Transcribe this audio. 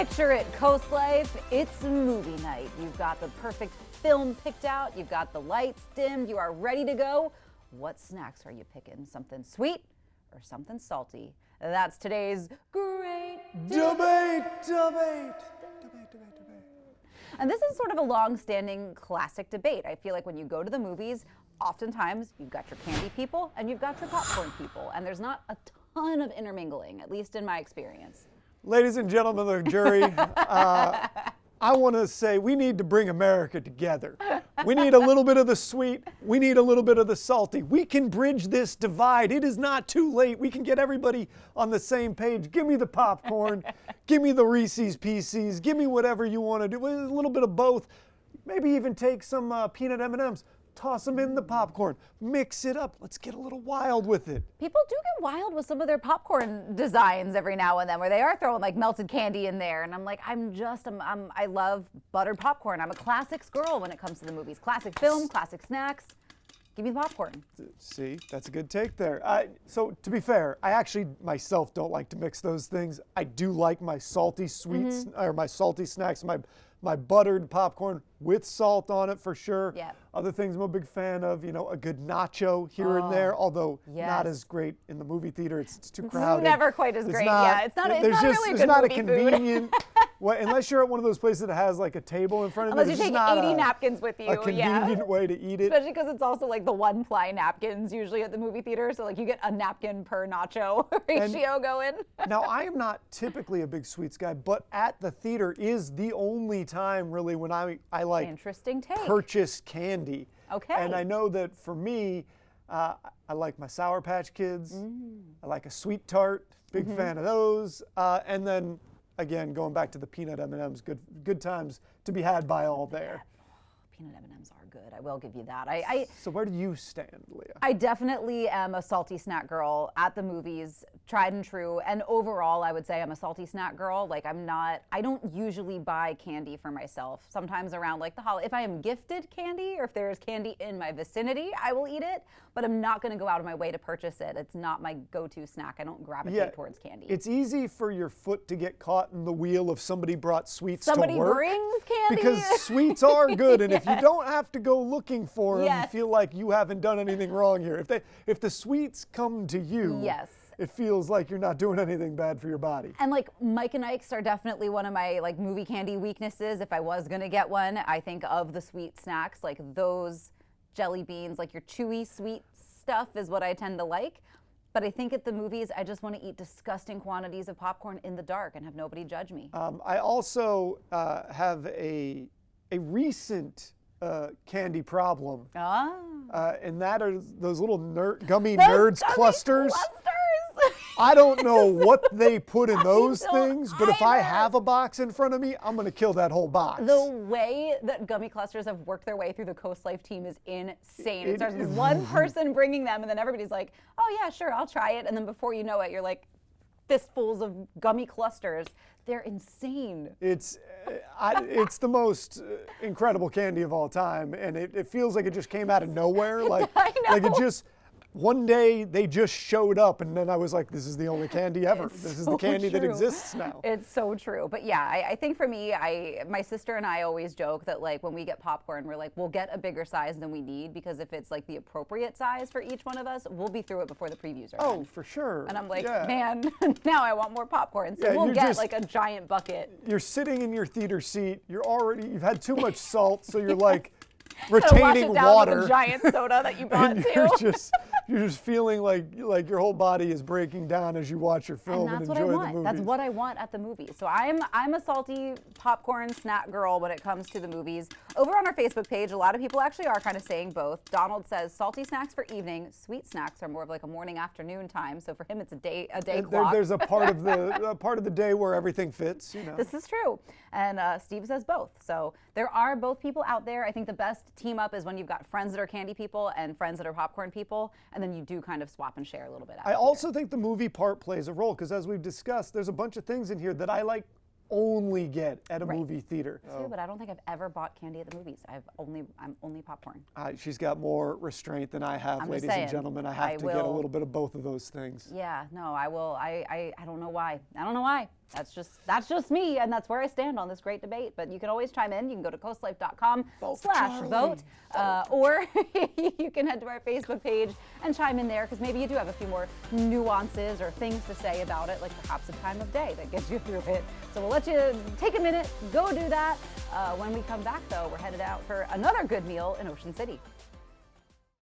Picture it, CoastLife, it's movie night. You've got the perfect film picked out, you've got the lights dimmed, you are ready to go. What snacks are you picking? Something sweet or something salty? That's today's great Debate. And this is sort of a long-standing classic debate. I feel like when you go to the movies, oftentimes you've got your candy people and you've got your popcorn people, and there's not a ton of intermingling, at least in my experience. Ladies and gentlemen of the jury, I want to say we need to bring America together. We need a little bit of the sweet. We need a little bit of the salty. We can bridge this divide. It is not too late. We can get everybody on the same page. Give me the popcorn. Give me the Reese's Pieces. Give me whatever you want to do. A little bit of both. Maybe even take some peanut M&Ms. Toss them in the popcorn. Mix it up. Let's get a little wild with it. People do get wild with some of their popcorn designs every now and then, where they are throwing like melted candy in there. And I'm like, I love buttered popcorn. I'm a classics girl when it comes to the movies. Classic film, classic snacks. Give me the popcorn. See, that's a good take there. So to be fair, I actually myself don't like to mix those things. I do like my salty sweets or my salty snacks, my buttered popcorn with salt on it for sure. Yep. Other things I'm a big fan of, a good nacho here and there, although yes. not as great in the movie theater. It's too crowded. It's never quite as great. It's not really a good not movie a convenient. Well, unless you're at one of those places that has like a table in front of you. Unless you take 80 napkins with you. A convenient way to eat it. Especially because it's also like the one-ply napkins usually at the movie theater. So like you get a napkin per nacho ratio going. Now, I am not typically a big sweets guy, but at the theater is the only time really when I like interesting take. Purchase candy. Okay. And I know that for me, I like my Sour Patch Kids. I like a Sweet Tart. Big fan of those. And then again, going back to the peanut M&Ms, good times to be had by all there. Peanut M&Ms are good. I will give you that. So where do you stand, Leah? I definitely am a salty snack girl at the movies, tried and true. And overall, I would say I'm a salty snack girl. Like I don't usually buy candy for myself. Sometimes around like the holiday, if I am gifted candy or if there's candy in my vicinity, I will eat it. But I'm not going to go out of my way to purchase it. It's not my go-to snack. I don't gravitate towards candy. It's easy for your foot to get caught in the wheel of somebody brought sweets to work. Somebody brings candy. Because sweets are good, and if you don't have to go looking for them, you feel like you haven't done anything wrong here. If the sweets come to you, it feels like you're not doing anything bad for your body. And like Mike and Ike's are definitely one of my like movie candy weaknesses. If I was gonna get one, I think of the sweet snacks, like those jelly beans, like your chewy sweet stuff is what I tend to like. But I think at the movies, I just want to eat disgusting quantities of popcorn in the dark and have nobody judge me. I also have a recent candy problem. And that are those little gummy nerds clusters. I don't know what they put in those things, but if I have a box in front of me, I'm going to kill that whole box. The way that gummy clusters have worked their way through the CoastLife team is insane. It starts with one person bringing them, and then everybody's like, oh yeah, sure, I'll try it. And then before you know it, you're like fistfuls of gummy clusters. They're insane. It's the most incredible candy of all time, and it feels like it just came out of nowhere. Like it just, one day they just showed up, and then I was like, this is the only candy ever. This is the candy that exists now. It's so true. But yeah, I think for me, my sister and I always joke that like when we get popcorn, we're like, we'll get a bigger size than we need, because if it's like the appropriate size for each one of us, we'll be through it before the previews are done. Oh, for sure. And I'm like, man, now I want more popcorn. So we'll get like a giant bucket. You're sitting in your theater seat. You've had too much salt, so you're like retaining wash it down water. with a giant soda that you brought too. You're just feeling like your whole body is breaking down as you watch your film and enjoy the movie. That's what I want at the movies. So I'm a salty popcorn snack girl when it comes to the movies. Over on our Facebook page, a lot of people actually are kind of saying both. Donald says salty snacks for evening, sweet snacks are more of like a morning afternoon time. So for him, it's a day clock. There's a part of the day where everything fits. This is true. And Steve says both. So there are both people out there. I think the best team up is when you've got friends that are candy people and friends that are popcorn people, and then you do kind of swap and share a little bit. I also think the movie part plays a role, because as we've discussed, there's a bunch of things in here that I like only get at a movie theater. Too, but I don't think I've ever bought candy at the movies. I'm only popcorn. She's got more restraint than I have, ladies and gentlemen. I have to get a little bit of both of those things. Yeah, no, I will. I don't know why. I don't know why. That's just me, and that's where I stand on this great debate. But you can always chime in. You can go to coastlife.com/vote, or you can head to our Facebook page and chime in there, because maybe you do have a few more nuances or things to say about it, like perhaps a time of day that gets you through it. So we'll let you take a minute, go do that. When we come back, though, we're headed out for another good meal in Ocean City.